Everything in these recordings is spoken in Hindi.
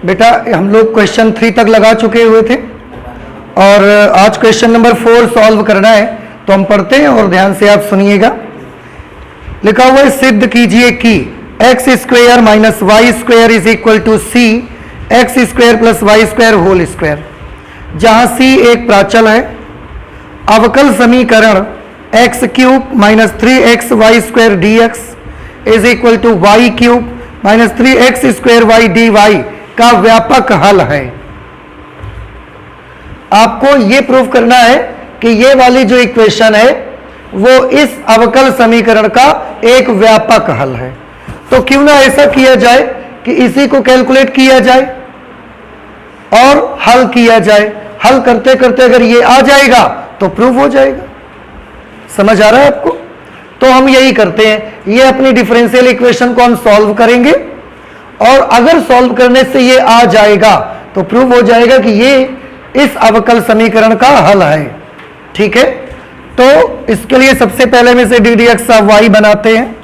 बेटा हम लोग क्वेश्चन 3 तक लगा चुके हुए थे और आज क्वेश्चन नंबर 4 सॉल्व करना है, तो हम पढ़ते हैं और ध्यान से आप सुनिएगा। लिखा हुआ है सिद्ध कीजिए कि x square minus y square is equal to c x square plus Y square whole square. जहां सी एक प्राचल है, अवकल समीकरण x cube minus 3x y square D x is equal to Y cube minus 3x square Y D Y का व्यापक हल है। आपको यह प्रूव करना है कि ये वाली जो इक्वेशन है वो इस अवकल समीकरण का एक व्यापक हल है। तो क्यों ना ऐसा किया जाए कि इसी को कैलकुलेट किया जाए और हल किया जाए। हल करते करते अगर ये आ जाएगा तो प्रूव हो जाएगा। समझ आ रहा है आपको? तो हम यही करते हैं, ये अपनी डिफरेंशियल इक्वेशन को हम सॉल्व करेंगे और अगर सॉल्व करने से ये आ जाएगा तो प्रूव हो जाएगा कि ये इस अवकल समीकरण का हल है। ठीक है, तो इसके लिए सबसे पहले में से d d x of y बनाते हैं।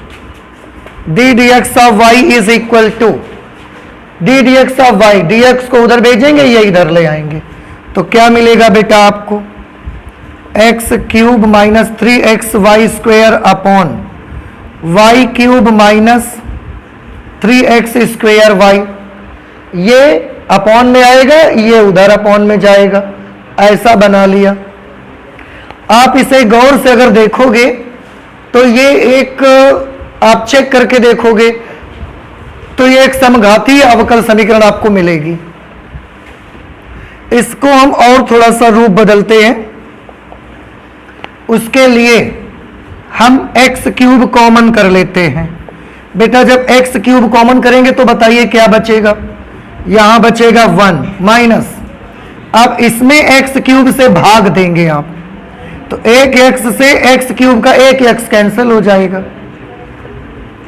D d x of y is equal to d d x of y, d x को उधर भेजेंगे, ये इधर ले आएंगे, तो क्या मिलेगा बेटा आपको? X cube minus 3x y square upon y cube minus 3x square y. ये अपॉन में आएगा, ये उधर अपॉन में जाएगा, ऐसा बना लिया। आप इसे गौर से अगर देखोगे तो ये एक, आप चेक करके देखोगे तो ये एक समघातीय अवकल समीकरण आपको मिलेगी। इसको हम और थोड़ा सा रूप बदलते हैं। उसके लिए हम एक्स क्यूब कॉमन कर लेते हैं। बेटा जब एक्स क्यूब कॉमन करेंगे तो बताइए क्या बचेगा? यहां बचेगा 1 माइनस, अब इसमें एक्स क्यूब से भाग देंगे आप, तो एक एक्स से एक्स क्यूब का एक एक्स कैंसिल हो जाएगा।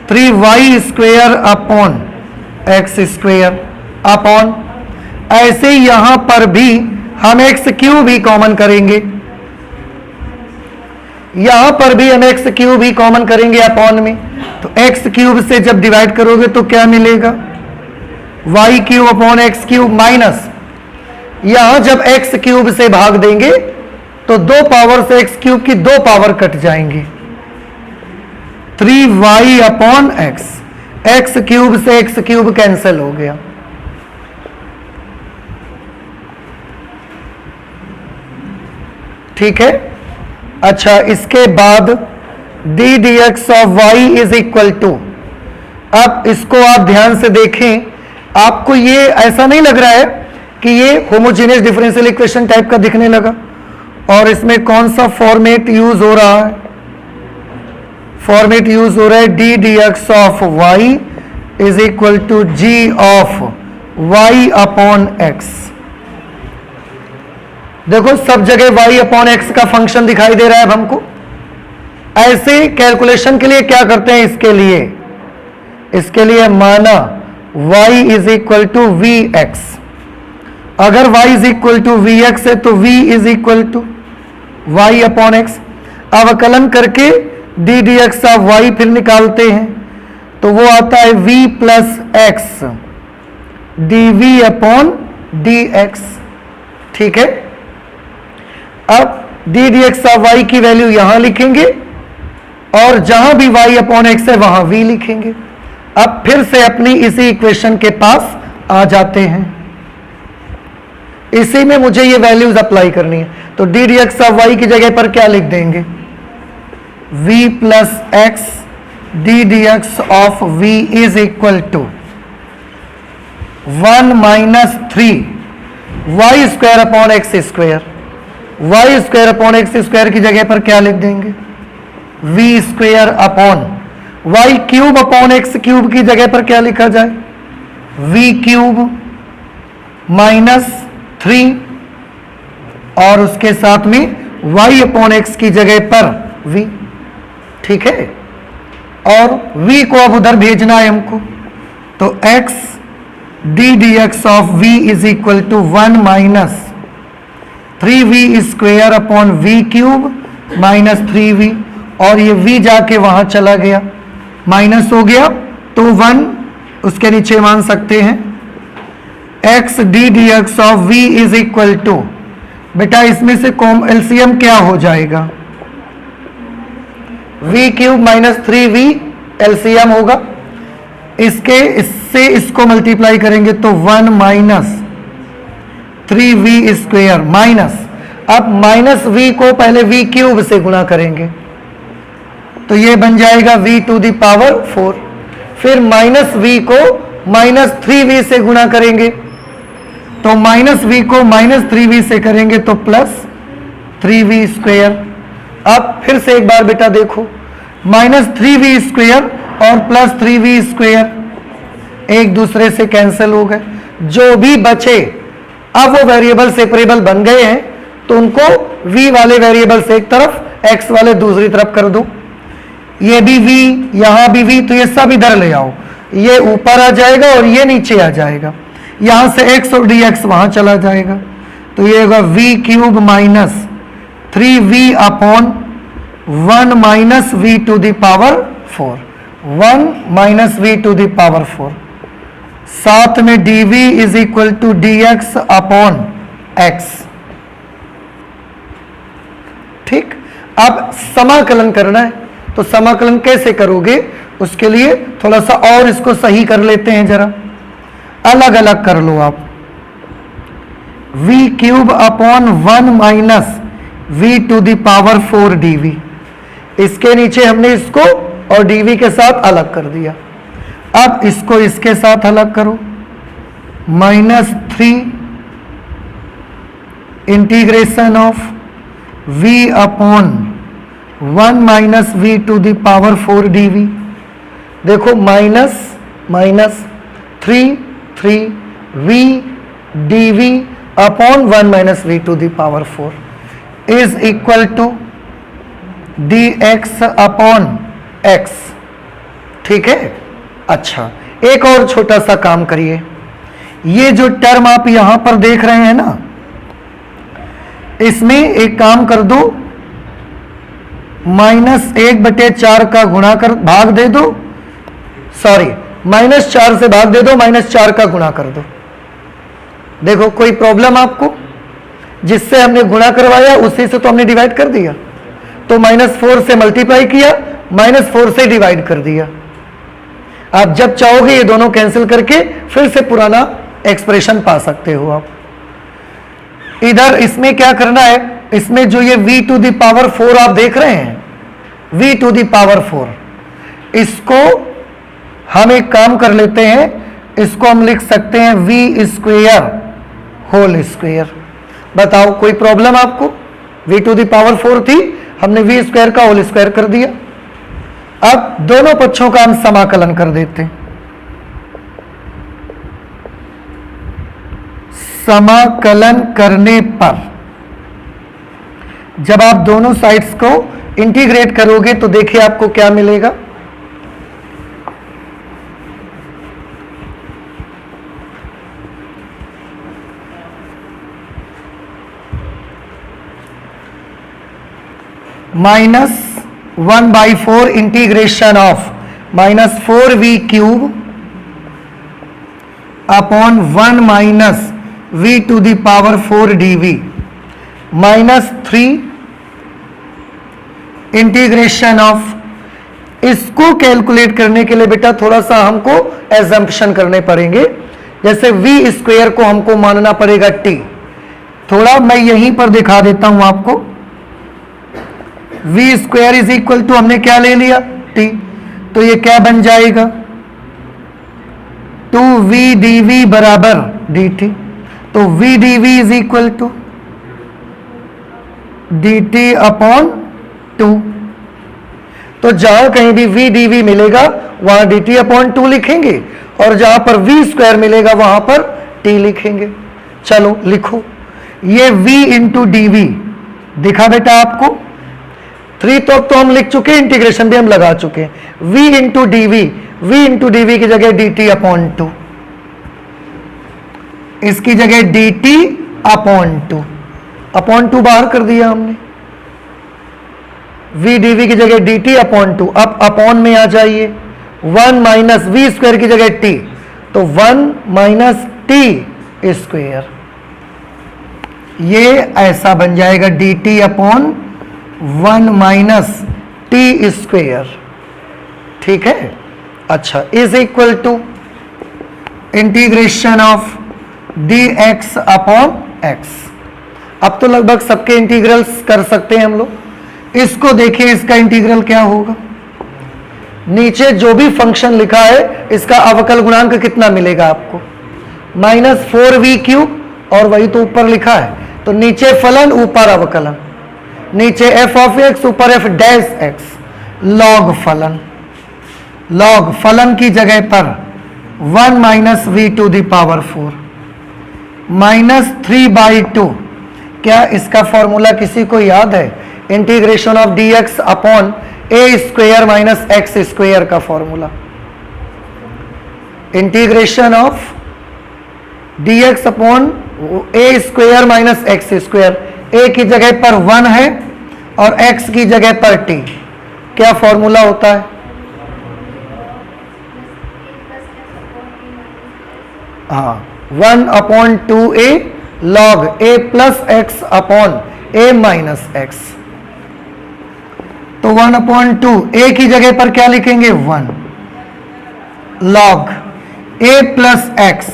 3y square upon x square upon, ऐसे यहां पर भी हम एक्स क्यूब ही कॉमन करेंगे, यहां पर भी हम एक्स क्यूब ही कॉमन करेंगे अपॉन में, तो एक्स क्यूब से जब डिवाइड करोगे तो क्या मिलेगा? Y cube upon x cube minus, यहां जब एक्स क्यूब से भाग देंगे तो 2 पावर से एक्स क्यूब की 2 पावर कट जाएंगे, 3y upon x, x cube से एक्स क्यूब कैंसिल हो गया। ठीक है, अच्छा इसके बाद d d x of y is equal to, अब इसको आप ध्यान से देखें, आपको ये ऐसा नहीं लग रहा है कि ये होमोजेनियस डिफरेंशियल इक्वेशन टाइप का दिखने लगा? और इसमें कौन सा फॉर्मेट यूज हो रहा है? फॉर्मेट यूज हो रहा है d d x of y is equal to g of y upon x. देखो सब जगह y अपॉन एक्स का फंक्शन दिखाई दे रहा है अब हमको। ऐसे कैलकुलेशन के लिए क्या करते हैं? इसके लिए माना y is equal to v x. अगर y is equal to v x है तो v is equal to y upon x. अवकलन करके d d x of y फिर निकालते हैं तो वो आता है v plus x d v upon d x. ठीक है, अब d d x of y की वैल्यू यहां लिखेंगे और जहां भी y अपॉन एक्स है वहां v लिखेंगे। अब फिर से अपनी इसी इक्वेशन के पास आ जाते हैं, इसी में मुझे ये वैल्यूज अप्लाई करनी है, तो d d x of y की जगह पर क्या लिख देंगे? v plus x d d x of v is equal to 1 minus 3y square upon x square. Y square upon x square की जगह पर क्या लिख देंगे? v square upon y cube upon x cube की जगह पर क्या लिखा जाए? v क्यूब माइनस 3 और उसके साथ में y अपॉन एक्स की जगह पर v। ठीक है, और v को अब उधर भेजना है हमको, तो x d d x of v is equal to 1 minus 3v square upon v cube minus 3v, और ये v जाके वहां चला गया, माइनस हो गया तो 1 उसके नीचे मान सकते हैं। X d d x of v is equal to, बेटा इसमें से एलसीएम क्या हो जाएगा, we cube minus 3v LCM होगा, इससे इसको मल्टीप्लाई करेंगे तो 1 माइनस 3v स्क्वेयर माइनस, अब माइनस v को पहले v क्यूब से गुणा करेंगे तो ये बन जाएगा v टू द पावर 4, फिर माइनस v को माइनस 3v से गुणा करेंगे तो माइनस v को माइनस 3v से करेंगे तो प्लस 3v स्क्वेयर। अब फिर से एक बार बेटा देखो, माइनस 3v स्क्वेयर और प्लस 3v स्क्वेयर एक दूसरे से कैंसिल हो गए, जो भी बचे अब वो वेरिएबल सेपरेबल बन गए हैं तो उनको v वाले वेरिएबल से एक तरफ, x वाले दूसरी तरफ कर दो, ये भी v यहां भी v, तो ये सब इधर ले आओ, ये ऊपर आ जाएगा और ये नीचे आ जाएगा, यहां से x और dx वहां चला जाएगा तो ये होगा v cube minus 3v upon 1 minus v to the power 4, 1 minus v to the power 4, साथ में dv is equal to dx upon x। ठीक, अब समाकलन करना है तो समाकलन कैसे करोगे, उसके लिए थोड़ा सा और इसको सही कर लेते हैं, जरा अलग अलग कर लो आप, v cube upon 1 minus v to the power 4 dv, इसके नीचे हमने इसको और dv के साथ अलग कर दिया, अब इसको इसके साथ अलग करो, minus 3 integration of v upon 1 minus v to the power 4 dv, देखो minus minus 3 v dv upon 1 minus v to the power 4 is equal to dx upon x। ठीक है, अच्छा एक और छोटा सा काम करिए, ये जो टर्म आप यहां पर देख रहे हैं ना, इसमें एक काम कर दो, -1/4 का गुणा कर भाग दे दो, सॉरी -4 से भाग दे दो, -4 का गुणा कर दो। देखो कोई प्रॉब्लम आपको, जिससे हमने गुणा करवाया उसी से तो हमने डिवाइड कर दिया, तो -4 से मल्टीप्लाई किया, -4 से डिवाइड कर दिया। आप जब चाहोगे ये दोनों कैंसिल करके फिर से पुराना एक्सप्रेशन पा सकते हो आप। इधर इसमें क्या करना है, इसमें जो ये v टू द पावर 4 आप देख रहे हैं, v टू द पावर 4, इसको हम एक काम कर लेते हैं, इसको हम लिख सकते हैं v स्क्वेयर होल स्क्वेयर। बताओ कोई प्रॉब्लम आपको, v टू द पावर 4 थी, हमने v स्क्वायर का होल स्क्वायर कर दिया। अब दोनों पक्षों का हम समाकलन कर देते हैं, समाकलन करने पर जब आप दोनों साइड्स को इंटीग्रेट करोगे तो देखिए आपको क्या मिलेगा, -1/4 integration of -4v cube upon 1 minus v to the power 4 dv, -3 integration of, इसको कैलकुलेट करने के लिए बेटा थोड़ा सा हमको एजम्पशन करने पड़ेंगे, जैसे v स्क्वायर को हमको मानना पड़ेगा t, थोड़ा मैं यहीं पर दिखा देता हूं आपको। v square is equal to हमने क्या ले लिया, t, तो ये क्या बन जाएगा 2v dv बराबर dt, तो v dv is equal to dt upon 2, तो जहां कहीं भी v dv मिलेगा वहां dt अपॉन 2 लिखेंगे, और जहां पर v स्क्वायर मिलेगा वहां पर t लिखेंगे। चलो लिखो, ये v इंटू dv दिखा बेटा आपको, 3 तो हम लिख चुके, इंटीग्रेशन भी हम लगा चुके, v इंटू dv की जगह dt अपॉन 2, इसकी जगह dt अपॉन 2, अपॉन 2 बाहर कर दिया हमने, v dv की जगह dt अपॉन 2, अब अपॉन में आ जाइए, 1 माइनस v स्क्वायर की जगह t, तो 1 माइनस t स्क्वेयर। ये ऐसा बन जाएगा dt upon 1 minus t square. ठीक है, अच्छा, is equal to integration of dx upon x। अब तो लगभग सबके इंटीग्रल्स कर सकते हैं हम लोग। इसको देखिए, इसका इंटीग्रल क्या होगा। नीचे जो भी फंक्शन लिखा है इसका अवकल गुणांक कितना मिलेगा आपको, -4v³ और वही तो ऊपर लिखा है। तो नीचे फलन ऊपर अवकलन, नीचे f ऑफ x ऊपर f डैश x, लॉग फलन। लॉग फलन की जगह पर 1 minus v to the power 4 -3/2। क्या इसका फॉर्मूला किसी को याद है? Integration of dx upon a square minus x square का formula. Integration of dx upon a square minus x square, a की जगह पर 1 है और x की जगह पर t। क्या फॉर्मूला होता है? हाँ, 1/2a log a plus x upon a minus x. तो 1/2 a की जगह पर क्या लिखेंगे? 1 log a plus x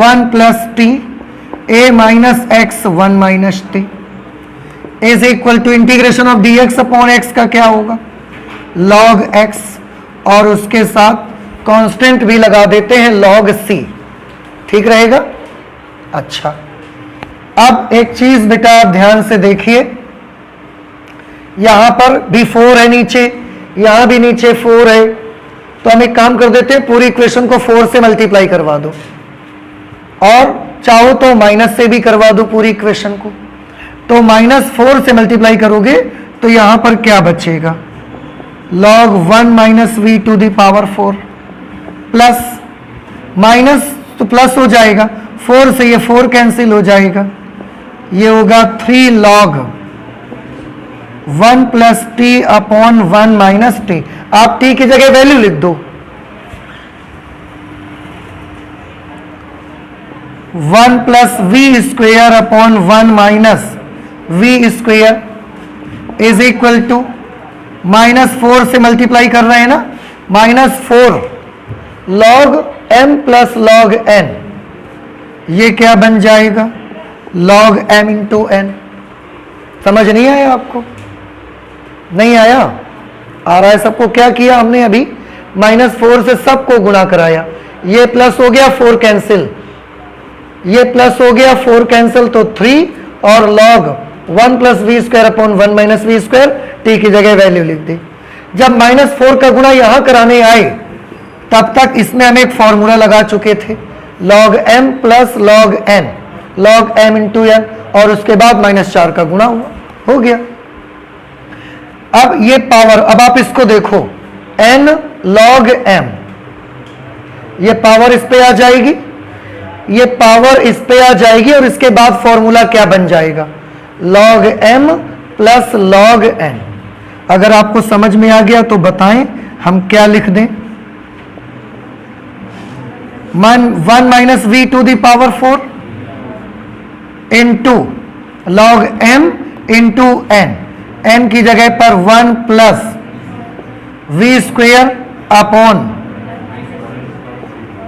1 plus t, a minus x 1 minus t is equal to integration of dx upon x का क्या होगा? log x, और उसके साथ कांस्टेंट भी लगा देते हैं log c। ठीक रहेगा? अच्छा, अब एक चीज बेटा आप ध्यान से देखिए, यहां पर भी 4 है नीचे, यहां भी नीचे 4 है। तो हम एक काम कर देते हैं, पूरी इक्वेशन को 4 से मल्टीप्लाई करवा दो, और चाहो तो माइनस से भी करवा दो पूरी इक्वेशन को। तो -4 से मल्टीप्लाई करोगे तो यहां पर क्या बचेगा? log 1 minus v to the power 4 plus minus तो प्लस हो जाएगा, 4 से ये 4 कैंसिल हो जाएगा, ये होगा 3 log 1 plus t upon 1 minus t. आप टी की जगह वैल्यू लिख दो, 1 plus v square upon 1 minus v square is equal to -4 से मल्टीप्लाई कर रहे हैं ना, -4 log m plus log n, ये क्या बन जाएगा? log m into n। समझ नहीं आया आपको? नहीं आया? आ रहा है सबको? क्या किया हमने अभी? -4 से सबको गुणा कराया, ये प्लस हो गया 4 कैंसिल, ये प्लस हो गया 4 कैंसिल, तो 3 और log 1 plus v square upon 1 minus v square, t की जगह वैल्यू लिख दी। जब -4 का गुणा यहां कराने आए तब तक इसमें हम एक फॉर्मूला लगा चुके थे, log m plus log n, log m into n, और उसके बाद -4 का गुणा हुआ, हो गया। अब ये पावर, अब आप इसको देखो, n log m, ये पावर इस पे आ जाएगी, ये पावर इस पे आ जाएगी, और इसके बाद फॉर्मूला क्या बन जाएगा? log m plus log n। अगर आपको समझ में आ गया तो बताएं हम क्या लिख दें? 1 minus v to the power 4 into log m into n, n की जगह पर 1 प्लस वी स्क्वेयर अपॉन,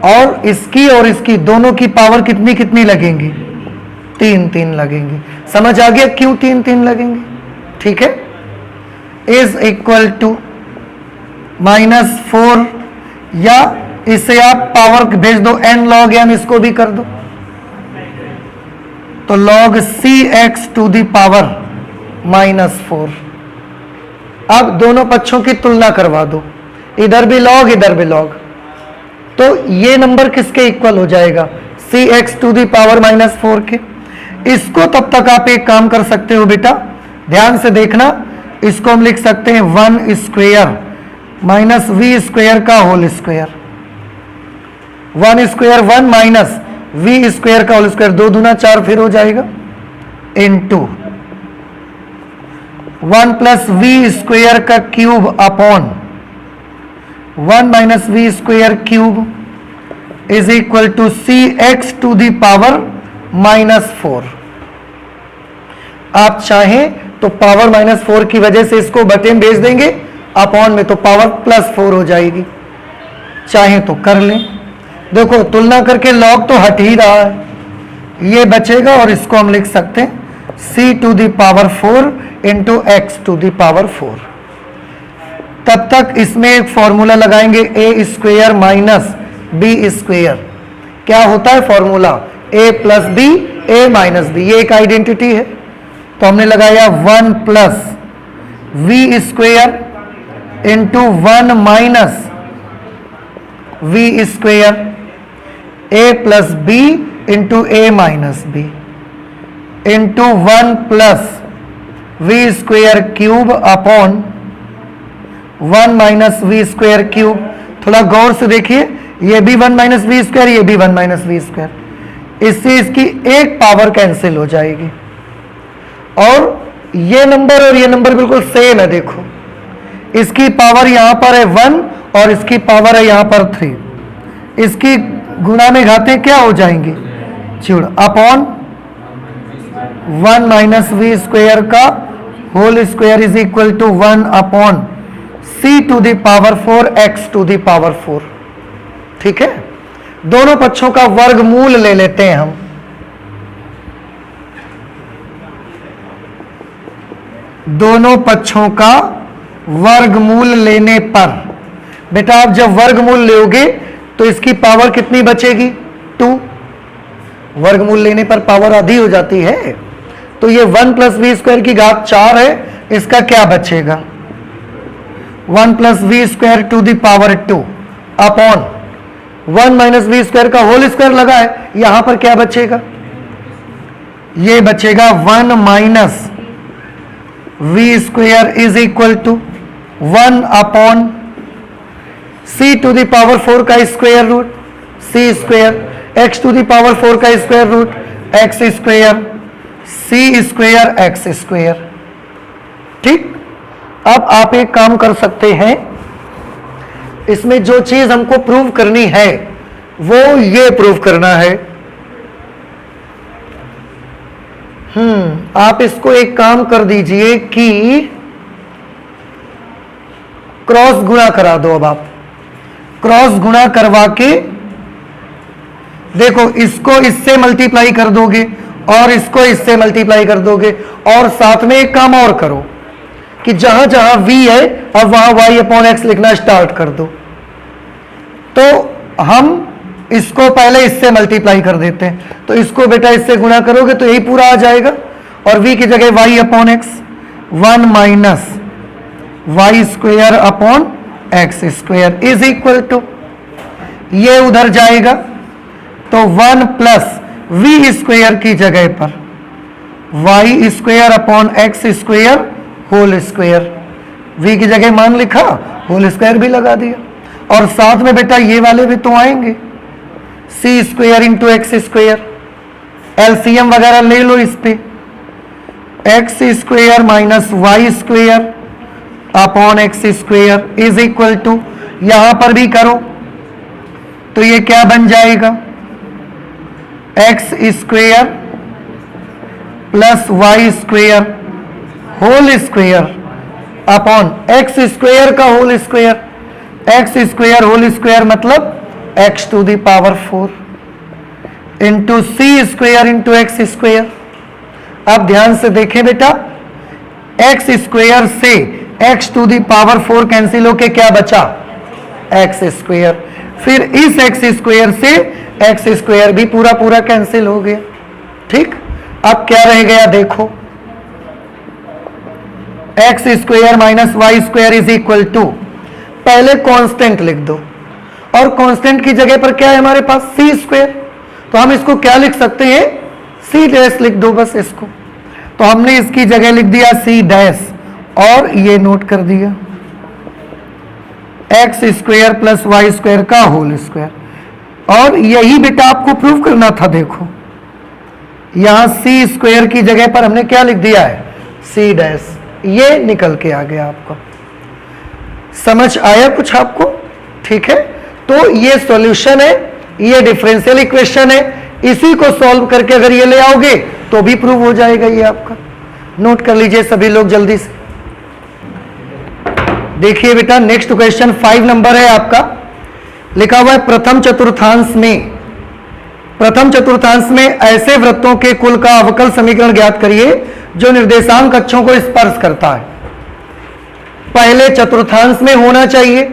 और इसकी दोनों की पावर कितनी कितनी लगेंगी? 3 लगेंगी। समझ आ गया क्यों 3 लगेंगे? ठीक है, इज इक्वल टू -4, या इसे आप पावर भेज दो n log m, इसको भी कर दो, तो log cx to the power -4। अब दोनों पक्षों की तुलना करवा दो, इधर भी log इधर भी log, तो ये नंबर किसके इक्वल हो जाएगा? cx टू द पावर -4 के। इसको तब तक आप एक काम कर सकते हो बेटा, ध्यान से देखना, इसको हम लिख सकते हैं 1 स्क्वेयर माइनस वी स्क्वेयर का whole square, 1 square 1 minus v square का होल स्क्वेयर, 2 दूना 4 फिर हो जाएगा, इनटू 1 प्लस वी स्क्वेयर का cube upon 1 minus v square cube is equal to c x to the power -4। आप चाहें तो पावर -4 की वजह से इसको बटे में भेज देंगे, अपॉन में तो पावर +4 हो जाएगी, चाहे तो कर लें। देखो तुलना करके लॉग तो हट ही रहा है, ये बचेगा और इसको हम लिख सकते हैं c to the power 4 into x to the power 4। तब तक इसमें एक फॉर्मूला लगाएंगे a square minus b square. क्या होता है formula? a plus b a minus b, ये एक आइडेंटिटी है। तो हमने लगाया 1 plus v square into 1 minus v square, a plus b into a minus b into 1 plus v square cube upon 1 minus v square cube. थोड़ा गौर से देखिए, ये भी 1 माइनस वी स्क्वायर, ये भी 1 माइनस वी स्क्वायर, इससे इसकी एक पावर कैंसिल हो जाएगी। और ये नंबर और ये नंबर बिल्कुल सेम है। देखो इसकी पावर यहां पर है 1 और इसकी पावर है यहां पर 3, इसकी गुणा में घातें क्या हो जाएंगी? जुड़, अपॉन 1 माइनस वी स्क्वायर का whole square is equal to 1 upon c to the power 4 x to the power 4। ठीक है, दोनों पक्षों का वर्गमूल ले लेते हैं हम। दोनों पक्षों का वर्गमूल लेने पर बेटा आप जब वर्गमूल लोगे तो इसकी पावर कितनी बचेगी? 2। वर्गमूल लेने पर पावर आधी हो जाती है। तो ये 1 प्लस वी स्क्वायर की घात 4 है, इसका क्या बचेगा? 1 plus v square to the power 2 upon 1 minus v square का होल स्क्वायर लगा है, यहां पर क्या बचेगा? ये बचेगा 1 minus v square is equal to 1 upon c to the power 4 का square root c square, x to the power 4 का square root x square, c square x square. ठीक, अब आप एक काम कर सकते हैं, इसमें जो चीज हमको प्रूव करनी है वो ये प्रूव करना है। आप इसको एक काम कर दीजिए कि क्रॉस गुणा करा दो। अब आप क्रॉस गुणा करवा के देखो, इसको इससे मल्टीप्लाई कर दोगे और इसको इससे मल्टीप्लाई कर दोगे, और साथ में एक काम और करो कि जहां जहां v है अब वहां y अपॉन एक्स लिखना स्टार्ट कर दो। तो हम इसको पहले इससे मल्टीप्लाई कर देते हैं, तो इसको बेटा इससे गुणा करोगे तो यही पूरा आ जाएगा, और v की जगह y upon x, 1 minus y square upon x square is equal to, ये उधर जाएगा तो 1 प्लस वी स्क्वेयर की जगह पर y square upon x square whole square, v की जगह मान लिखा, होल स्क्वायर भी लगा दिया, और साथ में बेटा ये वाले भी तो आएंगे, c square into x square, LCM वगैरह ले लो इस पे, x square minus y square upon x square is equal to, यहां पर भी करो तो ये क्या बन जाएगा? X square plus y square whole square upon x square का whole square, x square whole square मतलब x to the power 4 into c square into x square. अब ध्यान से देखें बेटा, एक्स स्क्वेयर से x to the power 4 cancel होके क्या बचा? एक्स स्क्वेयर, फिर इस एक्स स्क्वेयर से एक्स स्क्वेयर भी पूरा पूरा कैंसिल हो गया। ठीक, अब क्या रह गया देखो, x square minus y square is equal to, पहले कांस्टेंट लिख दो, और कांस्टेंट की जगह पर क्या है हमारे पास? सी स्क्वेयर, तो हम इसको क्या लिख सकते हैं? सी डैश लिख दो बस इसको, तो हमने इसकी जगह लिख दिया सी डैश, और ये नोट कर दिया x square plus y square का होल स्क्वायर, और यही बेटा आपको प्रूव करना था। देखो यहां सी स्क्वेयर की जगह पर हमने क्या लिख दिया है? सी डैश, ये निकल के आ गया आपको। समझ आया कुछ आपको? ठीक है, तो ये सॉल्यूशन है ये डिफरेंशियल इक्वेशन है, इसी को सॉल्व करके अगर ये ले आओगे तो भी प्रूव हो जाएगा ये आपका। नोट कर लीजिए सभी लोग जल्दी से। देखिए बेटा नेक्स्ट क्वेश्चन 5 नंबर है आपका, लिखा हुआ है प्रथम चतुर्थांश में ऐसे वृत्तों के कुल का अवकल समीकरण ज्ञात करिए जो निर्देशांक अक्षों को स्पर्श करता है। पहले चतुर्थांश में होना चाहिए,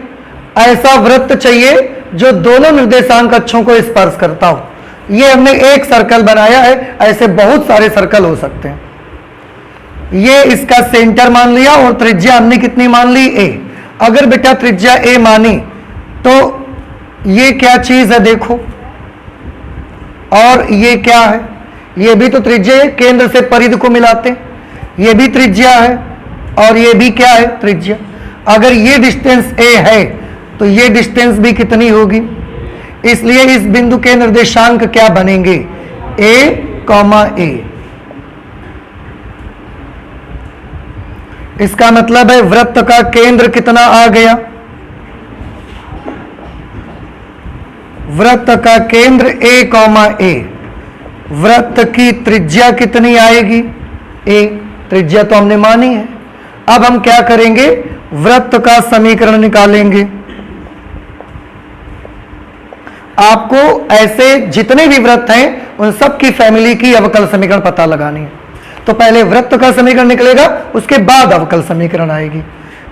ऐसा वृत्त चाहिए जो दोनों निर्देशांक अक्षों को स्पर्श करता हो। ये हमने एक सर्कल बनाया है, ऐसे बहुत सारे सर्कल हो सकते हैं। ये इसका सेंटर मान लिया और त्रिज्या हमने कितनी मान ली, a। अगर बेटा त्रिज्या a मानी तो ये क्या चीज है देखो, और ये क्या है, ये भी तो त्रिज्या है, केंद्र से परिधि को मिलाते हैं, ये भी त्रिज्या है और ये भी क्या है, त्रिज्या। अगर ये डिस्टेंस a है तो ये डिस्टेंस भी कितनी होगी, इसलिए इस बिंदु के निर्देशांक क्या बनेंगे, a, a। इसका मतलब है वृत्त का केंद्र कितना आ गया, वृत्त का केंद्र a, वृत्त की त्रिज्या कितनी आएगी, a। त्रिज्या तो हमने मानी है। अब हम क्या करेंगे, वृत्त का समीकरण निकालेंगे। आपको ऐसे जितने भी वृत्त हैं उन सब की फैमिली की अवकल समीकरण पता लगानी है। तो पहले वृत्त का समीकरण निकलेगा, उसके बाद अवकल समीकरण आएगी।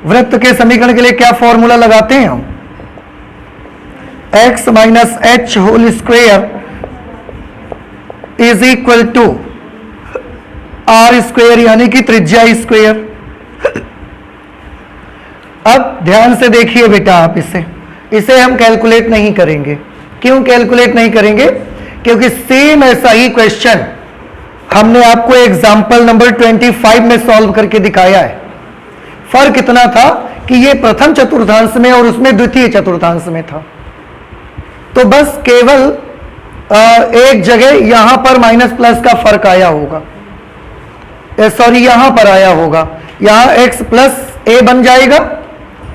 वृत्त के समीकरण के लिए क्या फॉर्मूला लगाते हैं हम, x minus h whole square is equal to r square, यानी कि त्रिज्या स्क्वेयर। अब ध्यान से देखिए बेटा आप इसे हम कैलकुलेट नहीं करेंगे। क्यों कैलकुलेट नहीं करेंगे, क्योंकि सेम ऐसा ही क्वेश्चन हमने आपको एग्जाम्पल नंबर 25 में सॉल्व करके दिखाया है। फर्क इतना था कि ये प्रथम चतुर्थांश में और उसमें द्वितीय चतुर्थांश में था। तो बस केवल एक जगह यहां पर माइनस प्लस का फर्क आया होगा, सॉरी यहां पर आया होगा, यहां x प्लस a बन जाएगा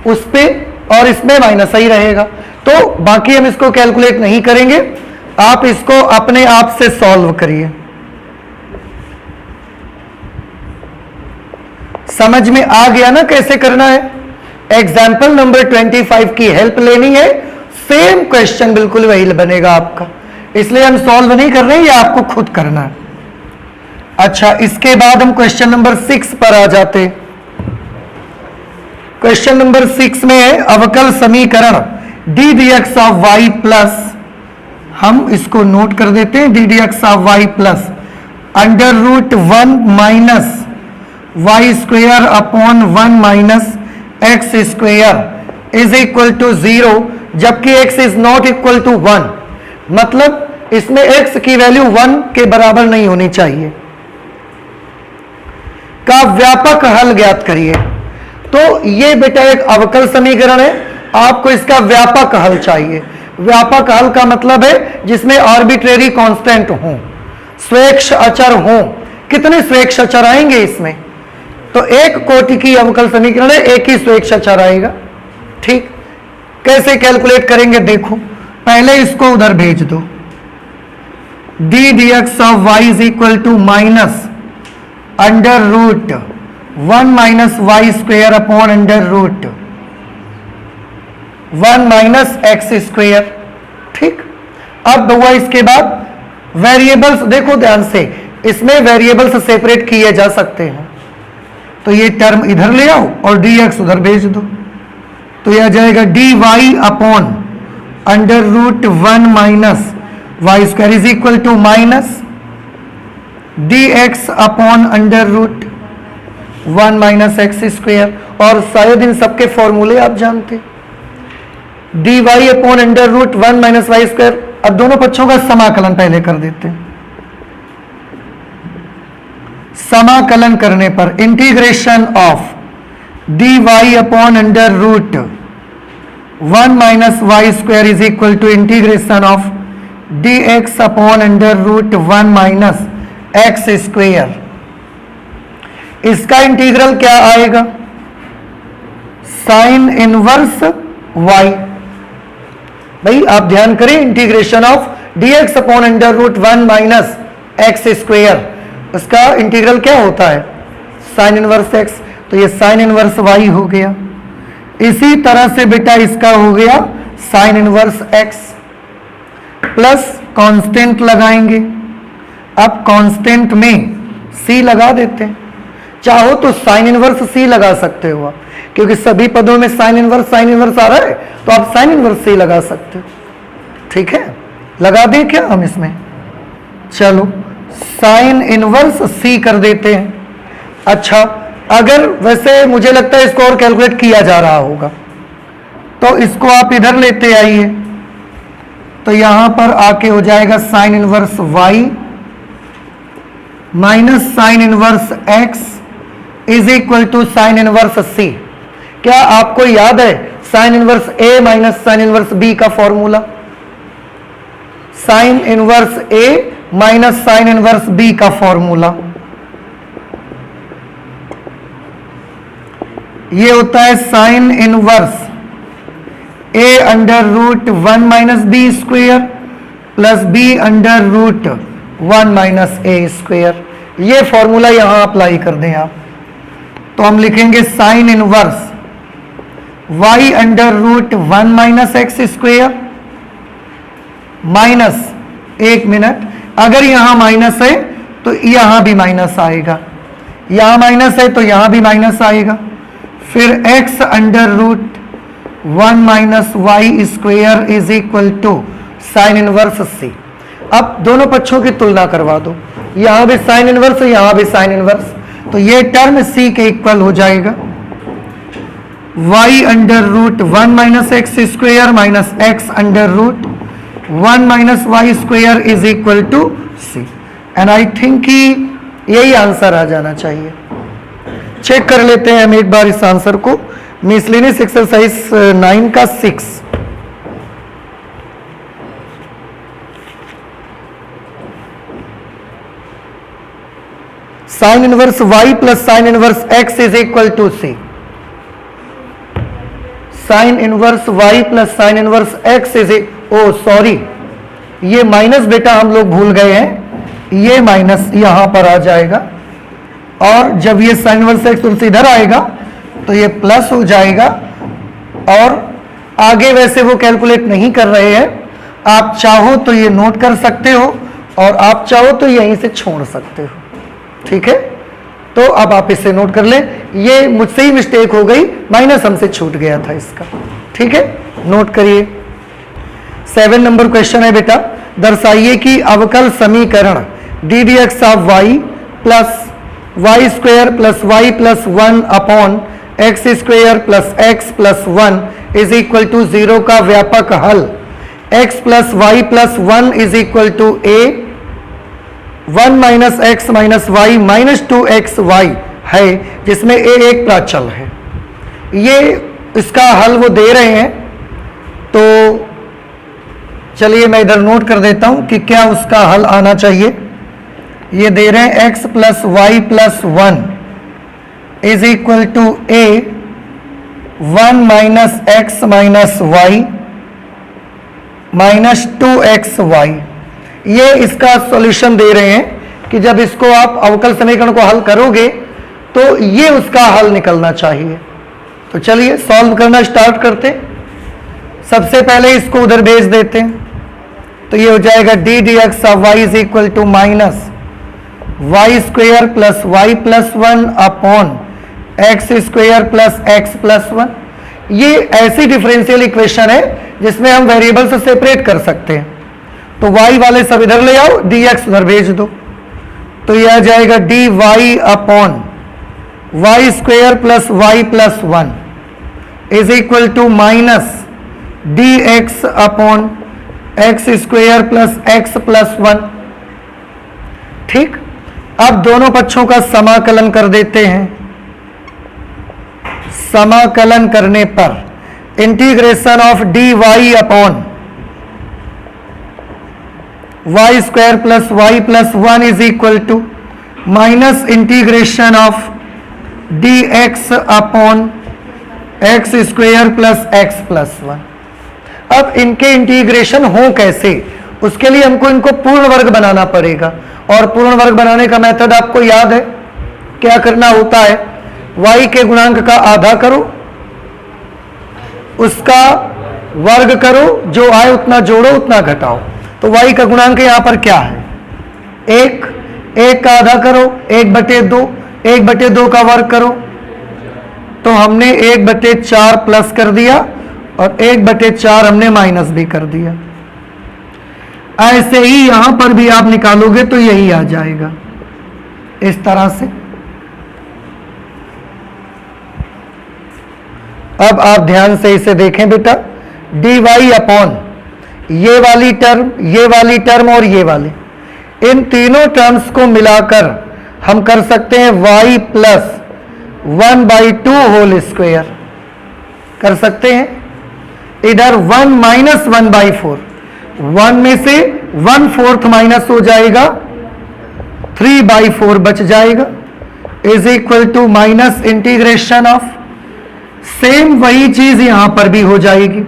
उस पे, और इसमें माइनस ही रहेगा। तो बाकी हम इसको कैलकुलेट नहीं करेंगे, आप इसको अपने आप से सॉल्व करिए। समझ में आ गया ना कैसे करना है। एग्जाम्पल नंबर 25 की हेल्प लेनी है, सेम क्वेश्चन बिल्कुल वही बनेगा आपका, इसलिए हम सॉल्व नहीं कर रहे हैं, ये आपको खुद करना है। अच्छा, इसके बाद हम क्वेश्चन नंबर 6 पर आ जाते। क्वेश्चन नंबर 6 में है अवकल समीकरण d d x of y plus, हम इसको नोट कर देते हैं, d d x of y plus under root 1 minus y square upon 1 minus x square is equal to 0, जबकि x is not equal to 1। मतलब इसमें x की वैल्यू 1 के बराबर नहीं होनी चाहिए। का व्यापक हल ज्ञात करिए। तो ये बेटा एक अवकल समीकरण है, आपको इसका व्यापक हल चाहिए। व्यापक हल का मतलब है जिसमें आर्बिट्रेरी कांस्टेंट हो, स्वेच्छ अचर हो। कितने स्वेच्छ अचर आएंगे इसमें, तो एक कोटि की अवकल समीकरण है, एक ही स्वेच्छ अचर आएगा। ठीक, कैसे कैलकुलेट करेंगे देखो, पहले इसको उधर भेज दो, d d x of y is equal to minus under root 1 minus y square upon under root 1 minus x square. ठीक, अब हुआ इसके बाद वेरिएबल्स देखो ध्यान से, इसमें वेरिएबल्स सेपरेट किए जा सकते हैं। तो ये टर्म इधर ले आओ और डी एक्स उधर भेज दो, तो यह आ जाएगा d y upon under root 1 minus y square is equal to minus d x upon under root 1 minus x square. और शायद इन सबके फॉर्मूले आप जानते, d y upon under root 1 minus y square. अब दोनों पक्षों का समाकलन पहले कर देते हैं। समाकलन करने पर integration of d y upon under root 1 minus y square is equal to integration of d x upon under root 1 minus x square. इसका इंटीग्रल क्या आएगा, साइन इनवर्स y। भाई आप ध्यान करें, integration of dx upon under root 1 minus x square, उसका इंटीग्रल क्या होता है? साइन इनवर्स x, तो ये साइन इनवर्स y हो गया। इसी तरह से बेटा इसका हो गया sign inverse x plus constant लगाएंगे। अब कांस्टेंट में c लगा देते हैं, चाहो तो साइन इनवर्स c लगा सकते हो आप, क्योंकि सभी पदों में साइन इनवर्स आ रहा है, तो आप साइन इनवर्स c लगा सकते हो। ठीक है, लगा दें क्या हम इसमें? चलो साइन इनवर्स c कर देते हैं। अच्छा, अगर वैसे मुझे लगता है इसको और कैलकुलेट किया जा रहा होगा, तो इसको आप इधर लेते आइए, तो यहां पर आके हो जाएगा sine inverse y minus sine inverse x is equal to sine inverse c। क्या आपको याद है sine inverse a minus sine inverse b का formula? Sine inverse a minus sine inverse b का फॉर्मूला ये होता है sine inverse a under root 1 minus b square plus b under root 1 minus a square. ये फॉर्मूला यहां अप्लाई कर दें आप, तो हम लिखेंगे sign inverse y under root 1 minus x square minus, एक मिनट, अगर यहां माइनस है तो यहां भी माइनस आएगा, यहां माइनस है तो यहां भी माइनस आएगा, फिर x under root 1 minus y square is equal to sine inverse c। अब दोनों पक्षों की तुलना करवा दो, यहां भी साइन इनवर्स है, यहां भी साइन इनवर्स, तो ये टर्म c के इक्वल हो जाएगा y under root 1 minus x square minus x under root 1 minus y square is equal to c। And I think कि यही आंसर आ जाना चाहिए। चेक कर लेते हैं हम एक बार इस आंसर को। मिसलेनियस एक्सरसाइज 9 का 6, sine inverse y plus sine inverse x is equal to c। Sine inverse y plus sine inverse x is, oh sorry, ये माइनस बेटा हम लोग भूल गए हैं, ये माइनस यहां पर आ जाएगा, और जब ये साइन इनवर्स x तुमसे इधर आएगा तो ये प्लस हो जाएगा। और आगे वैसे वो कैलकुलेट नहीं कर रहे हैं, आप चाहो तो ये नोट कर सकते हो और आप चाहो तो यहीं से छोड़ सकते हो। ठीक है, तो अब आप इसे नोट कर लें, ये मुझसे ही मिस्टेक हो गई, माइनस हमसे छूट गया था इसका। ठीक है, नोट करिए। 7 नंबर क्वेश्चन है बेटा, दर्शाइए कि अवकल समीकरण d d x of y plus y square plus y plus 1 upon x square plus x plus 1 is equal to 0 का व्यापक हल x plus y plus 1 is equal to a 1 minus x minus y minus 2xy है, जिसमें a एक प्राचल है। ये इसका हल वो दे रहे हैं, तो चलिए मैं इधर नोट कर देता हूं कि क्या उसका हल आना चाहिए। ये दे रहे हैं x plus y plus 1 is equal to a 1 minus x minus y minus 2xy। ये इसका सॉल्यूशन दे रहे हैं कि जब इसको आप अवकल समीकरण को हल करोगे तो ये उसका हल निकलना चाहिए। तो चलिए सॉल्व करना स्टार्ट करते। सबसे पहले इसको उधर भेज देते हैं, तो ये हो जाएगा d d x of y is equal to minus y square plus y plus 1 upon x square plus x plus 1। ये ऐसी डिफरेंशियल इक्वेशन है जिसमें हम वेरिएबल से सेपरेट कर सकते हैं, तो y वाले सब इधर ले आओ, dx उधर भेज दो, तो यह आ जाएगा dy upon y square plus y plus 1 is equal to minus dx upon x square plus x plus 1। ठीक, अब दोनों पक्षों का समाकलन कर देते हैं। समाकलन करने पर integration of d y upon y square plus y plus 1 is equal to minus integration of d x upon x square plus x plus 1। अब इनके इंटीग्रेशन हो कैसे, उसके लिए हमको इनको पूर्ण वर्ग बनाना पड़ेगा। और पूर्ण वर्ग बनाने का मेथड आपको याद है, क्या करना होता है, y के गुणांक का आधा करो, उसका वर्ग करो, जो आए उतना जोड़ो उतना घटाओ। तो y का गुणांक यहां पर क्या है, 1, 1 का आधा करो 1/2, 1/2 का वर्ग करो, तो हमने 1/4 प्लस कर दिया और 1/4 हमने माइनस भी कर दिया। ऐसे ही यहां पर भी आप निकालोगे तो यही आ जाएगा इस तरह से। अब आप ध्यान से इसे देखें बेटा, dy अपॉन ये वाली टर्म और ये वाली, इन तीनों टर्म्स को मिलाकर हम कर सकते हैं y प्लस 1/2 होल स्क्वायर कर सकते हैं। इधर 1 माइनस 1/4, 1 में से 1/4 माइनस हो जाएगा, 3/4 बच जाएगा, is equal to minus integration of, same वही चीज यहां पर भी हो जाएगी,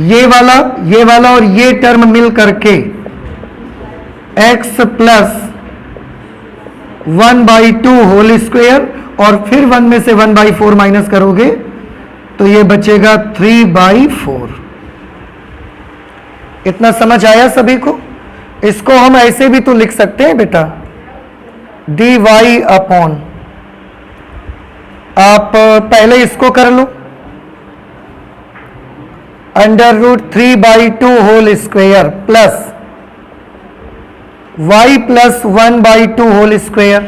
ये वाला और ये टर्म मिल करके x प्लस 1/2 होल स्क्वायर, और फिर 1 में से 1/4 माइनस करोगे तो ये बचेगा 3/4। इतना समझ आया सभी को? इसको हम ऐसे भी तो लिख सकते हैं बेटा, dy अपॉन, आप पहले इसको कर लो, √3/2 whole square plus y plus 1/2 whole square,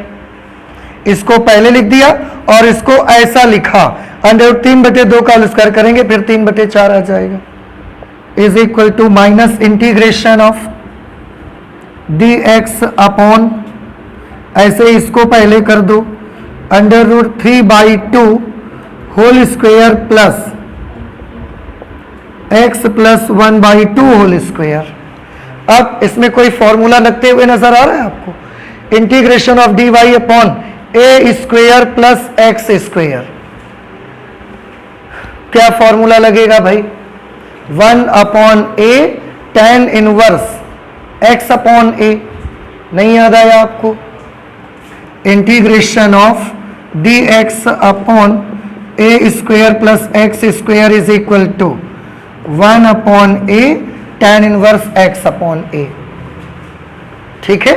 इसको पहले लिख दिया और इसको ऐसा लिखा, √3/2 का स्क्वायर करेंगे फिर 3/4 आ जाएगा, is equal to minus integration of dx upon, ऐसे इसको पहले कर दो, √3/2 whole square plus x plus 1/2 whole square. अब इसमें कोई फॉर्मूला लगते हुए नजर आ रहा है आपको, integration of dy upon a square plus x square, क्या फॉर्मूला लगेगा भाई, 1/a tan inverse x upon a, नहीं याद आया आपको, integration of dx upon a square plus x square is equal to 1/a tan inverse x upon a। ठीक है,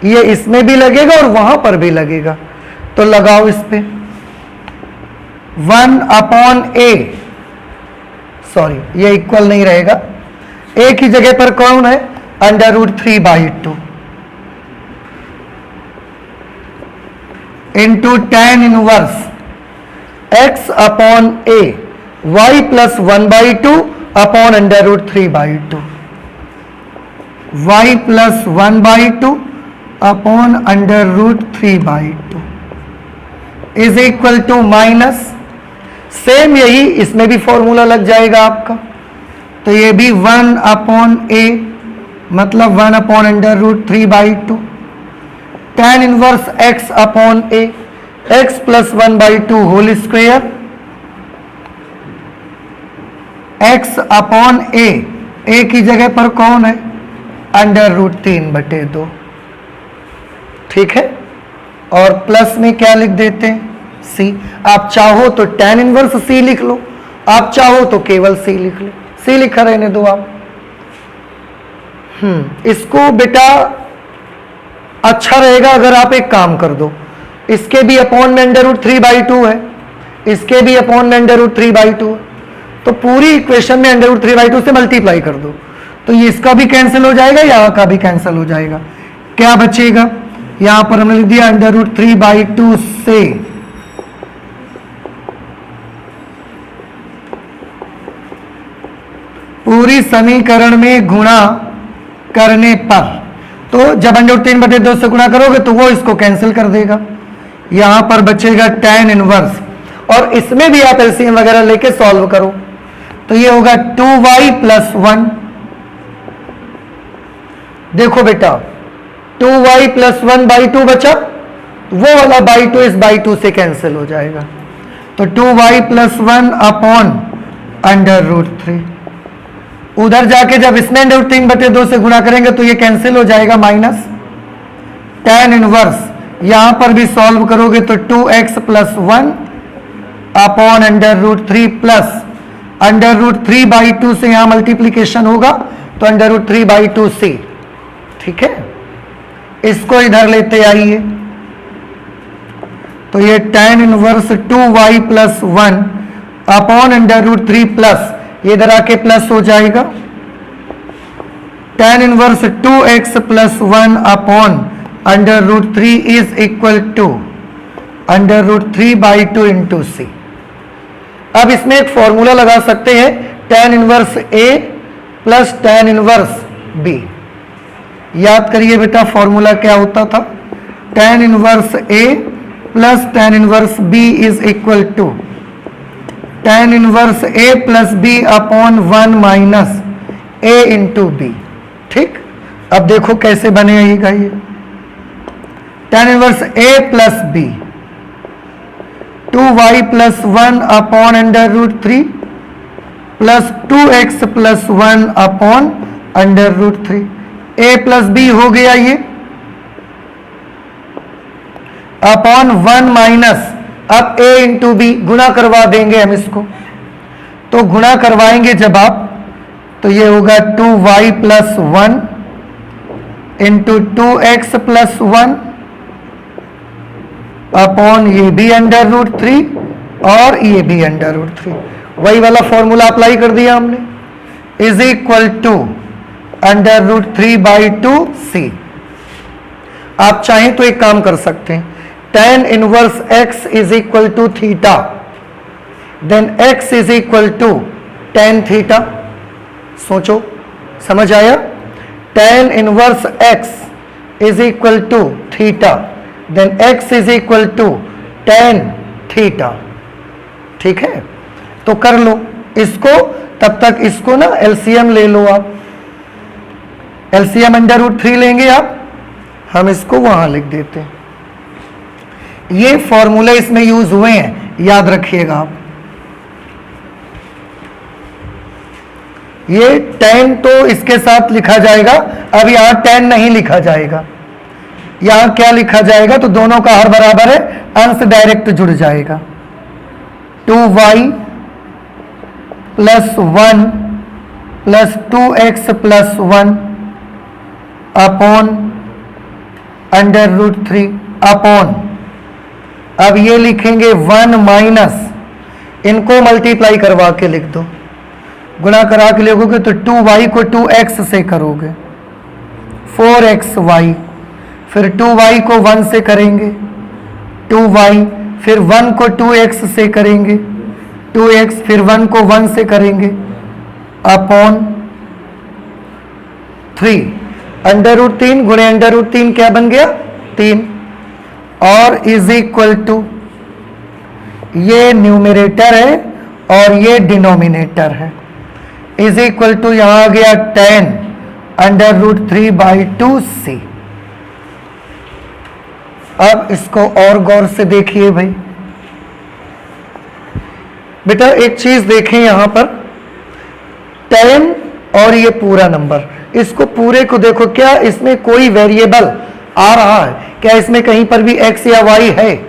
ये इसमें भी लगेगा और वहां पर भी लगेगा, तो लगाओ इस पे 1/a, सॉरी ये इक्वल नहीं रहेगा, a की जगह पर कौन है, √3/2 into tan inverse x upon a, y plus 1/2 upon √3/2, y plus 1/2 upon √3/2 is equal to minus, same यही इसमें भी फॉर्मूला लग जाएगा आपका, तो ये भी 1/a मतलब 1/√3/2 tan inverse x upon a, x plus 1/2 whole square, x upon a की जगह पर कौन है, √3/2। ठीक है, और प्लस में क्या लिख देते हैं, c, आप चाहो तो tan इनवर्स c लिख लो, आप चाहो तो केवल c लिख लो, c लिखा रहने दो आप। इसको बेटा अच्छा रहेगा अगर आप एक काम कर दो, इसके भी अपॉन में √3/2 है, इसके भी अपॉन में √3/2 है, तो पूरी इक्वेशन में √3/2 से मल्टीप्लाई कर दो, तो ये इसका भी कैंसिल हो जाएगा, यहाँ का भी कैंसिल हो जाएगा, क्या बचेगा, यहां पर हमने लिख दिया √3/2 से पूरी समीकरण में गुणा करने पर, तो जब √3/2 से गुणा करोगे तो वो इसको कैंसिल कर देगा, यहां पर बचेगा tan इनवर्स, और इसमें भी आप एलसीएम वगैरह लेके सॉल्व करो, तो ये होगा 2y प्लस 1, देखो बेटा 2y प्लस 1/2 बचा, वो वाला /2 इस /2 से कैंसिल हो जाएगा, तो 2y प्लस 1 अपॉन √3 उधर जाके जब इसमें √3/2 से गुणा करेंगे तो ये कैंसिल हो जाएगा, माइनस tan इनवर्स। यहां पर भी सॉल्व करोगे तो 2x + 1 अपॉन √3 प्लस √3/2 से यहां मल्टीप्लीकेशन होगा तो √3/2c। ठीक है, इसको इधर लेते आइए तो ये tan inverse 2y + 1 upon √3 plus ये इधर आके प्लस हो जाएगा, tan inverse 2x + 1 upon √3 is equal to √3/2 into c। अब इसमें एक फॉर्मूला लगा सकते हैं, tan inverse a plus tan inverse b। याद करिए बेटा फॉर्मूला क्या होता था, tan inverse a plus tan inverse b is equal to tan inverse a plus b upon 1 minus a into b। ठीक, अब देखो कैसे बनेगा ये, tan inverse a plus b 2y + 1 upon √3 plus 2x + 1 upon √3 a plus b हो गया ये अपॉन 1 माइनस, अब a इंटू बी गुणा करवा देंगे हम इसको, तो गुणा करवाएंगे जब आप तो ये होगा 2y + 1 इंटू 2x + 1 अपॉन ये भी √3 और ये भी √3, वही वाला फॉर्मूला अप्लाई कर दिया हमने, इज इक्वल टू √3/2c। आप चाहें तो एक काम कर सकते हैं, tan inverse x is equal to theta, then x is equal to tan theta. सोचो, समझ आया, tan inverse x is equal to theta, then x is equal to tan theta. ठीक है, तो कर लो इसको, तब तक इसको ना एलसीएम ले लो आप, एलसीएम √3 लेंगे आप, हम इसको वहां लिख देते हैं। ये फॉर्मूले इसमें यूज हुए हैं, याद रखिएगा आप। ये tan तो इसके साथ लिखा जाएगा, अब यहां tan नहीं लिखा जाएगा, यहां क्या लिखा जाएगा, तो दोनों का हर बराबर है, अंश डायरेक्ट जुड़ जाएगा, 2y + 1 plus 2x + 1 upon √3 upon, अब ये लिखेंगे 1 माइनस, इनको मल्टीप्लाई करवा के लिख दो, गुणा करा के लिखोगे तो 2y को 2x से करोगे 4xy, फिर 2y को 1 से करेंगे 2y, फिर 1 को 2x से करेंगे 2x, फिर 1 को 1 से करेंगे अपॉन 3, √3 गुणे √3 क्या बन गया 3, और इज इक्वल टू, ये न्यूमरेटर है और ये डिनोमिनेटर है, इज इक्वल टू यहां आ गया tan √3/2c। अब इसको और गौर से देखिए भाई, बेटा एक चीज देखें यहां पर, tan और ये पूरा नंबर, इसको पूरे को देखो, क्या इसमें कोई वेरिएबल आ रहा है, क्या इसमें कहीं पर भी x या y है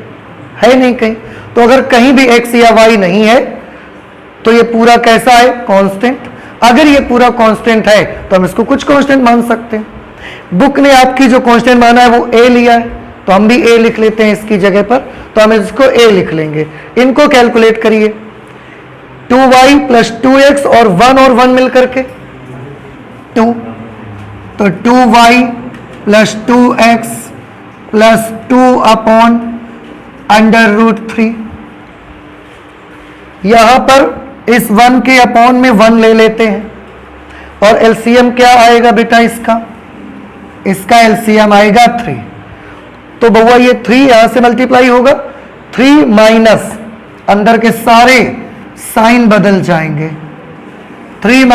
नहीं कहीं, तो अगर कहीं भी x या y नहीं है तो ये पूरा कैसा है, कांस्टेंट। अगर ये पूरा कांस्टेंट है तो हम इसको कुछ कांस्टेंट मान सकते हैं। बुक ने आपकी जो कांस्टेंट माना है वो a लिया है, तो हम भी a लिख लेते हैं इसकी जगह पर, तो हम इसको a लिख लेंगे। इनको कैलकुलेट करिए, 2y + 2x और 1 मिलकर के 2, तो 2y + 2x + 2 अपॉन √3, यहां पर इस 1 के अपॉन में 1 ले लेते हैं, और एलसीएम क्या आएगा बेटा इसका एलसीएम आएगा 3, तो बउआ ये 3 यहां से मल्टीप्लाई होगा, 3 माइनस अंदर के सारे साइन बदल जाएंगे, 3 -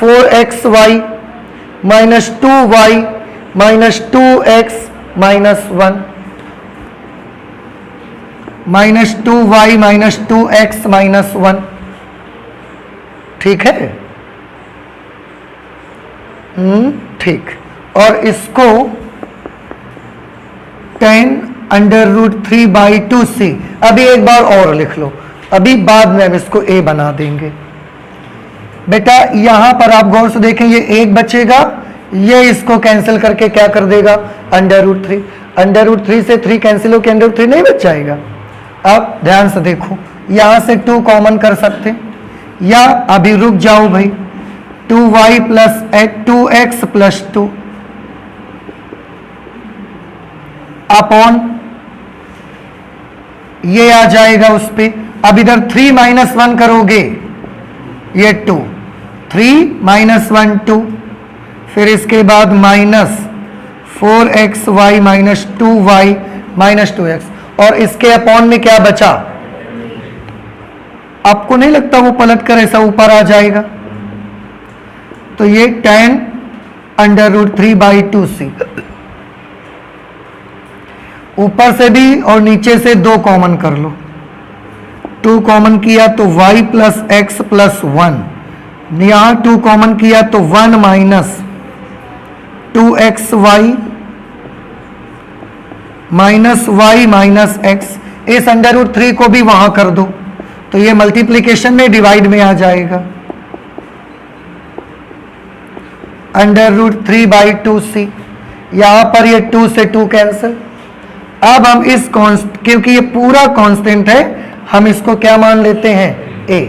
4xy - 2y - 2x - 1 -2y - 2x - 1। ठीक है, ठीक। और इसको 10√3/2c। अभी एक बार और लिख लो, अभी बाद में हम इसको a बना देंगे। बेटा यहां पर आप गौर से देखें, ये 1 बचेगा, ये इसको कैंसिल करके क्या कर देगा, √3। √3 से 3 कैंसिल हो के √3 नहीं बच जाएगा। अब ध्यान से देखो, यहां से 2 कॉमन कर सकते हैं, या अभी रुक जाओ भाई, 2y + 2x + 2 अपॉन ये आ जाएगा उस पे। अब इधर 3 - 1 करोगे, ये 2, 3 - 1 2, फिर इसके बाद -4xy - 2y - 2x, और इसके अपॉन में क्या बचा। आपको नहीं लगता वो पलट कर ऐसा ऊपर आ जाएगा, तो ये 10√3/2c। ऊपर से भी और नीचे से 2 कॉमन कर लो, 2 कॉमन किया तो y + x + 1, यहां 2 कॉमन किया तो 1 - 2xy - x। इस √3 को भी वहां कर दो, तो ये मल्टीप्लिकेशन में डिवाइड में आ जाएगा, √3/2c। यहां पर ये 2 से 2 कैंसिल। अब हम इस क्योंकि ये पूरा कांस्टेंट है, हम इसको क्या मान लेते हैं, a,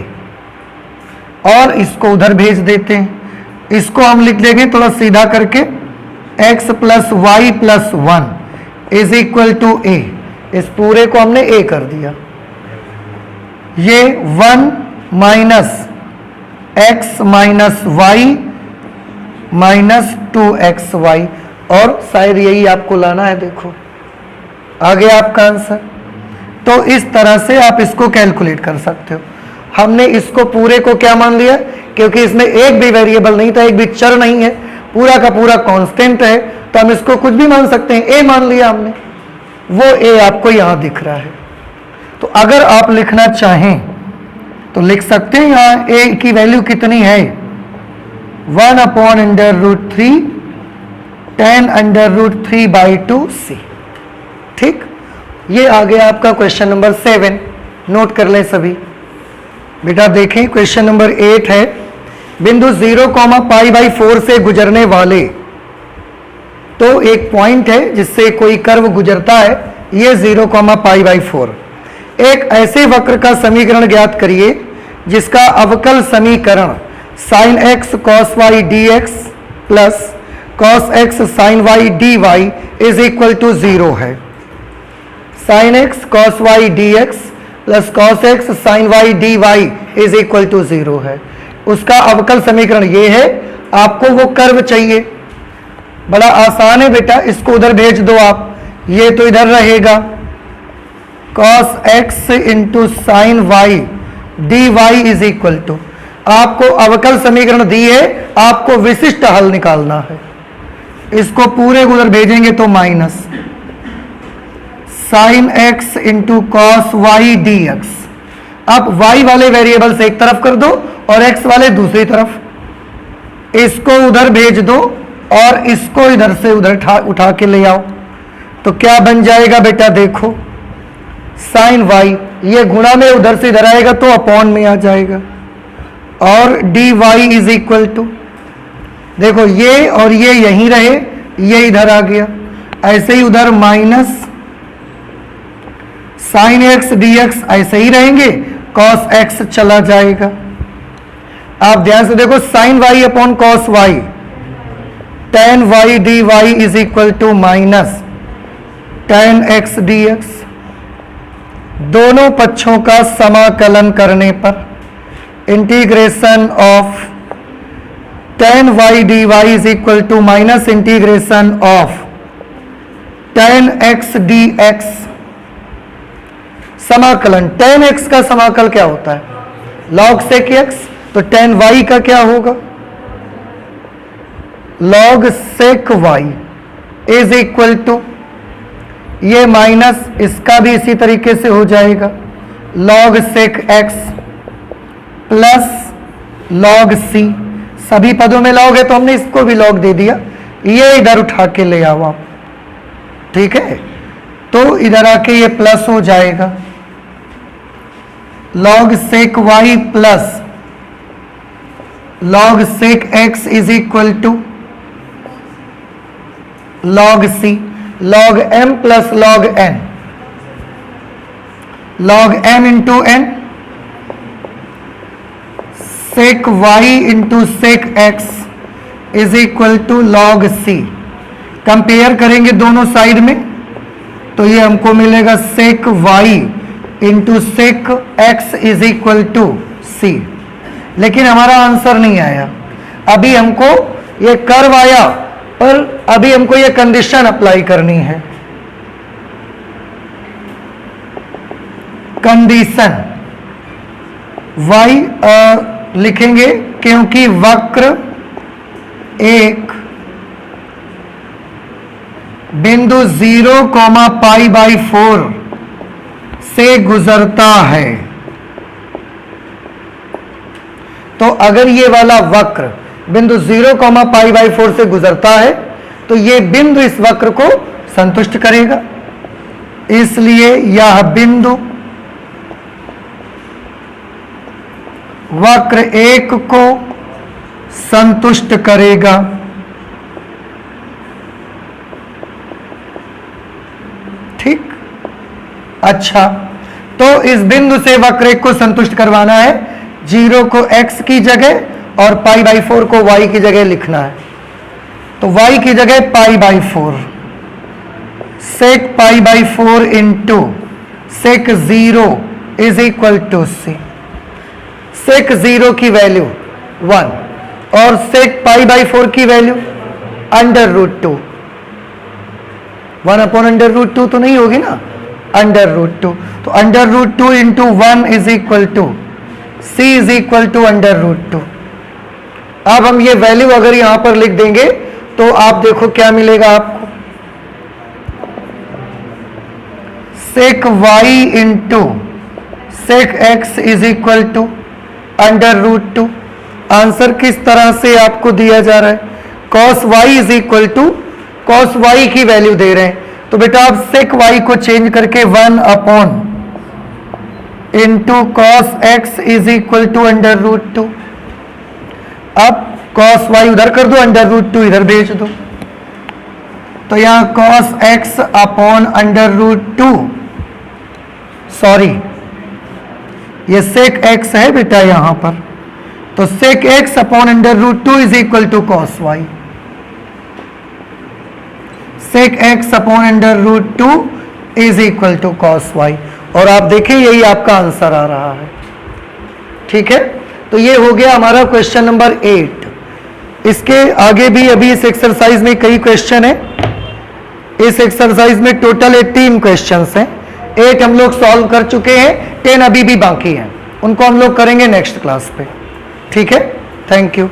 और इसको उधर भेज देते हैं। इसको हम लिख देंगे थोड़ा सीधा करके, x + y + 1 = a। इस पूरे को हमने a कर दिया। ये 1 - x - y - 2xy, और शायद यही आपको लाना है। देखो आ गया आपका आंसर। तो इस तरह से आप इसको कैलकुलेट कर सकते हो। हमने इसको पूरे को क्या मान लिया, क्योंकि इसमें एक भी वेरिएबल नहीं था, एक भी चर नहीं है, पूरा का पूरा कांस्टेंट है, तो हम इसको कुछ भी मान सकते हैं। a मान लिया हमने, वो a आपको यहां दिख रहा है। तो अगर आप लिखना चाहें तो लिख सकते हैं, यहां a की वैल्यू कितनी है, 1/√3 10√3/2c। ठीक, ये आ गया आपका क्वेश्चन नंबर 7। नोट कर लें सभी। बेटा देखें क्वेश्चन नंबर 8 है, बिंदु 0,π/4 से गुजरने वाले, तो एक पॉइंट है जिससे कोई कर्व गुजरता है, ये 0,π/4। एक ऐसे वक्र का समीकरण ज्ञात करिए जिसका अवकल समीकरण sin x cos y dx plus cos x sin y dy = 0 है। sin x cos y dx plus cos x sin y dy = 0 है। उसका अवकल समीकरण ये है। आपको वो कर्व चाहिए, बड़ा आसान है बेटा, इसको उधर भेज दो आप, ये तो इधर रहेगा, cos x × sin y dy = आपको अवकल समीकरण दी है, आपको विशिष्ट हल निकालना है। इसको पूरे को उधर भेजेंगे तो minus sin x × cos y dx। अब y वाले वेरिएबल से एक तरफ कर दो और x वाले दूसरी तरफ, इसको उधर भेज दो और इसको इधर से उधर उठा के ले आओ, तो क्या बन जाएगा बेटा, देखो sin y, ये गुणा में उधर से इधर आएगा तो अपॉन में आ जाएगा, और dy = देखो ये और ये यहीं रहे, ये इधर आ गया, ऐसे ही उधर माइनस sin x dx ऐसे ही रहेंगे, cos x चला जाएगा। आप ध्यान से देखो, sin y upon cos y, tan y dy = minus tan x dx। दोनों पक्षों का समाकलन करने पर integration of tan y dy = minus integration of tan x dx। समाकलन tan x का समाकल क्या होता है, log sec x, तो tan y का क्या होगा, log sec y = ये माइनस इसका भी इसी तरीके से हो जाएगा, log sec x plus log c। सभी पदों में लॉग है तो हमने इसको भी लॉग दे दिया, ये इधर उठा के ले आओ आप, ठीक है। तो इधर आके ये प्लस हो जाएगा, log sec y plus log sec x is equal to log c, log m plus log n, log m into n, sec y into sec x is equal to log c. Compare करेंगे दोनों साइड में तो ये हमको मिलेगा sec y into sec x is equal to c. लेकिन हमारा आंसर नहीं आया, अभी हमको ये कर्व आया पर अभी हमको ये कंडीशन अप्लाई करनी है। कंडीशन y लिखेंगे क्योंकि वक्र एक बिंदु 0,π/4 से गुजरता है। तो अगर ये वाला वक्र बिंदु 0,π/4 से गुजरता है तो ये बिंदु इस वक्र को संतुष्ट करेगा, इसलिए यह बिंदु वक्र एक को संतुष्ट करेगा। ठीक, अच्छा, तो इस बिंदु से वक्र एक को संतुष्ट करवाना है, 0 को x की जगह और π/4 को y की जगह लिखना है। तो y की जगह π/4, sec π/4 into sec 0 is equal to c. Sec 0 की वैल्यू 1 और सेक π/4 की वैल्यू √2, 1/√2 तो नहीं होगी ना, √2। तो √2 into 1 is equal to c is equal to √2। अब हम ये वैल्यू अगर यहां पर लिख देंगे तो आप देखो क्या मिलेगा आपको, sec y into sec x is equal to √2। Answer किस तरह से आपको दिया जा रहा है, cos y is equal to cos y की वैल्यू दे रहे हैं तो बेटा आप सेक y को चेंज करके 1 upon into cos x is equal to √2। अब cos y उधर कर दो, √2 इधर भेज दो, तो यहां cos x अपॉन √2, सॉरी ये सेक x है बेटा यहां पर, तो sec x upon √2 is equal to cos y, sec x upon √2 is equal to cos y। और आप देखें यही आपका आंसर आ रहा है। ठीक है, तो ये हो गया हमारा क्वेश्चन नंबर 8। इसके आगे भी अभी इस एक्सरसाइज में कई क्वेश्चन है। इस एक्सरसाइज में टोटल 18 क्वेश्चंस हैं, 8 हम लोग सॉल्व कर चुके हैं, 10 अभी भी बाकी हैं, उनको हम लोग करेंगे नेक्स्ट क्लास पे। ठीक है, थैंक यू।